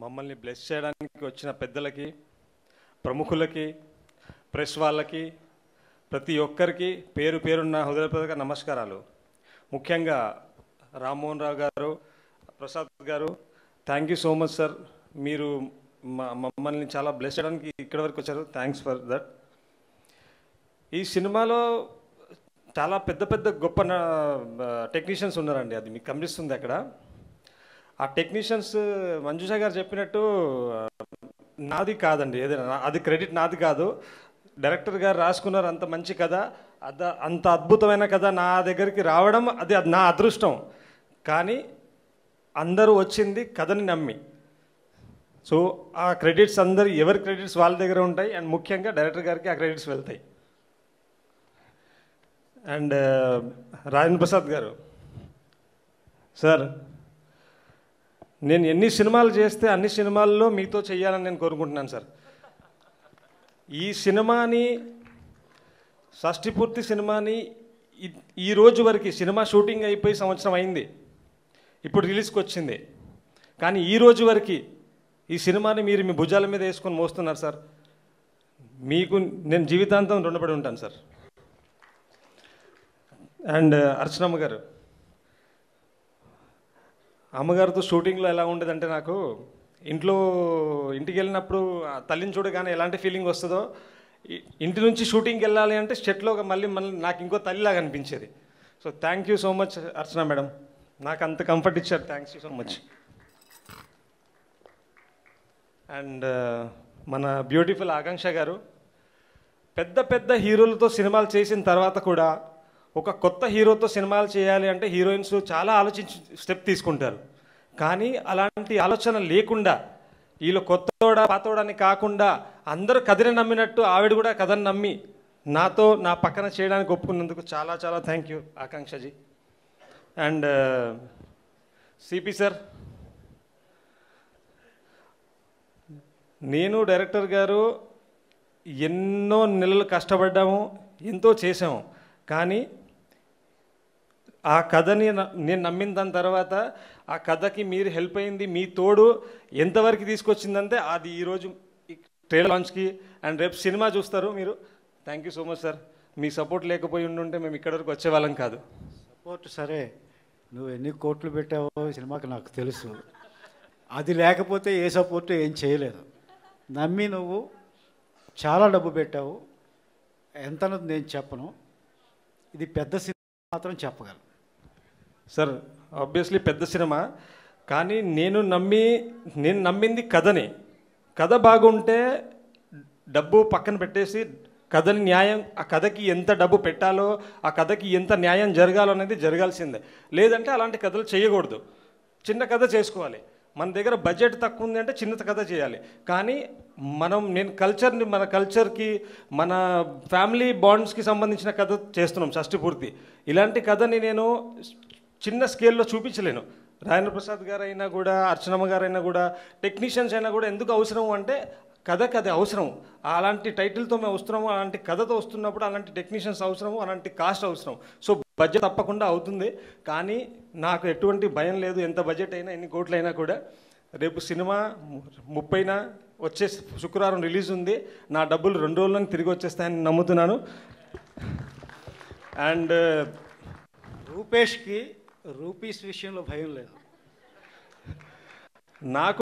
మమ్మల్ని బ్లెస్ చేయడానికి వచ్చిన పెద్దలకి, ప్రముఖులకి, ప్రెస్ వాళ్ళకి, ప్రతి ఒక్కరికి పేరు పేరున్న హృదయపూర్వక నమస్కారాలు. ముఖ్యంగా రామ్మోహన్ రావు గారు, ప్రసాద్ గారు, thank you so much sir. మీరు మమ్మల్ని చాలా బ్లెస్ చేయడానికి ఇక్కడి వరకు వచ్చారు. Thanks for that. ఈ సినిమాలో చాలా పెద్ద పెద్ద గొప్ప టెక్నీషియన్స్ ఉన్నారండి. అది మీకు కనిపిస్తుంది అక్కడ. ఆ టెక్నీషియన్స్ మంజుష గారు చెప్పినట్టు నాది కాదండి, ఏదైనా అది క్రెడిట్ నాది కాదు. డైరెక్టర్ గారు రాసుకున్నారు అంత మంచి కథ, అంత అద్భుతమైన కథ నా దగ్గరికి రావడం అది నా అదృష్టం. కానీ అందరూ వచ్చింది కథని నమ్మి. సో ఆ క్రెడిట్స్ అందరు ఎవరి క్రెడిట్స్ వాళ్ళ దగ్గర ఉంటాయి. అండ్ ముఖ్యంగా డైరెక్టర్ గారికి ఆ క్రెడిట్స్ వెళ్తాయి. అండ్ రాజేంద్ర ప్రసాద్ గారు సార్, నేను ఎన్ని సినిమాలు చేస్తే అన్ని సినిమాల్లో మీతో చేయాలని నేను కోరుకుంటున్నాను సార్. ఈ సినిమాని, షష్ఠి పూర్తి సినిమాని ఈ రోజు వరకు సినిమా షూటింగ్ అయిపోయి సంవత్సరం అయింది, ఇప్పుడు రిలీజ్కి వచ్చింది. కానీ ఈ రోజు వరకు ఈ సినిమాని మీరు మీ భుజాల మీద వేసుకొని మోస్తున్నారు సార్. మీకు నేను జీవితాంతం రుణపడి ఉంటాను సార్. అండ్ అర్చనమ్మ గారు, అమ్మగారితో షూటింగ్లో ఎలా ఉండేదంటే, నాకు ఇంటికి వెళ్ళినప్పుడు తల్లిని చూడగానే ఎలాంటి ఫీలింగ్ వస్తుందో, ఇంటి నుంచి షూటింగ్కి వెళ్ళాలి అంటే సెట్లో మళ్ళీ నాకు ఇంకో తల్లిలాగా అనిపించేది. So thank you so much Archana madam, నాకు అంత కంఫర్ట్ ఇచ్చారు. Thanks you so much. And మన బ్యూటిఫుల్ ఆకాంక్ష గారు, పెద్ద పెద్ద హీరోలతో సినిమాలు చేసిన తర్వాత కూడా ఒక కొత్త హీరోతో సినిమాలు చేయాలి అంటే హీరోయిన్స్ చాలా ఆలోచించి స్టెప్ తీసుకుంటారు. కానీ అలాంటి ఆలోచన లేకుండా, వీళ్ళు కొత్తోడా పాతోడని కాకుండా అందరూ కథని నమ్మినట్టు ఆవిడ కూడా కథని నమ్మి నాతో నా పక్కన చేయడానికి ఒప్పుకున్నందుకు చాలా చాలా thank you ఆకాంక్షజీ. And CP sir, నేను డైరెక్టర్ గారు ఎన్నో నెలలు కష్టపడ్డాము, ఎంతో చేసాము. కానీ ఆ కథని నేను నమ్మిన దాని తర్వాత ఆ కథకి మీరు హెల్ప్ అయింది, మీ తోడు ఎంతవరకు తీసుకొచ్చిందంటే అది ఈరోజు ట్రైలర్ లాంచ్కి అండ్ రేపు సినిమా చూస్తారు మీరు. Thank you so much sir. Me support లేకపోయి ఉండుంటే మేము ఇక్కడి వరకు వచ్చేవాళ్ళం కాదు. సపోర్ట్ సరే, నువ్వు ఎన్ని కోట్లు పెట్టావో సినిమాకి నాకు తెలుసు. అది లేకపోతే ఏ సపోర్ట్ ఏం చేయలేదు. నమ్మి నువ్వు చాలా డబ్బు పెట్టావు. ఎంతనది నేను చెప్పను, ఇది పెద్ద సినిమా మాత్రం చెప్పగలను సార్. ఆబ్వియస్లీ పెద్ద సినిమా, కానీ నేను నమ్మింది కథని. కథ బాగుంటే డబ్బు పక్కన పెట్టేసి కథని న్యాయం, ఆ కథకి ఎంత డబ్బు పెట్టాలో, ఆ కథకి ఎంత న్యాయం జరగాలో అనేది జరగాల్సిందే. లేదంటే అలాంటి కథలు చేయకూడదు. చిన్న కథ చేసుకోవాలి. మన దగ్గర బడ్జెట్ తక్కువ ఉంది అంటే చిన్న కథ చేయాలి. కానీ మన కల్చర్కి, మన ఫ్యామిలీ బాండ్స్కి సంబంధించిన కథ చేస్తున్నాం షష్ఠి పూర్తి. ఇలాంటి కథని నేను చిన్న స్కేల్లో చూపించలేను. రాజేంద్ర ప్రసాద్ గారు అయినా కూడా, అర్చనమ్మ గారు అయినా కూడా, టెక్నీషియన్స్ అయినా కూడా ఎందుకు అవసరం అంటే కథకి అది అవసరం. అలాంటి టైటిల్తో మేము వస్తున్నాము, అలాంటి కథతో వస్తున్నప్పుడు అలాంటి టెక్నీషియన్స్ అవసరము, అలాంటి కాస్ట్ అవసరం. సో బడ్జెట్ తప్పకుండా అవుతుంది. కానీ నాకు ఎటువంటి భయం లేదు. ఎంత బడ్జెట్ అయినా, ఎన్ని కోట్లు అయినా కూడా. రేపు సినిమా 30న వచ్చే శుక్రవారం రిలీజ్ ఉంది. నా డబ్బులు 2 రోజులను తిరిగి వచ్చేస్తాయని నమ్ముతున్నాను. అండ్ రూపేష్కి రూపీస్ విషయంలో భయం లేదు. నాకు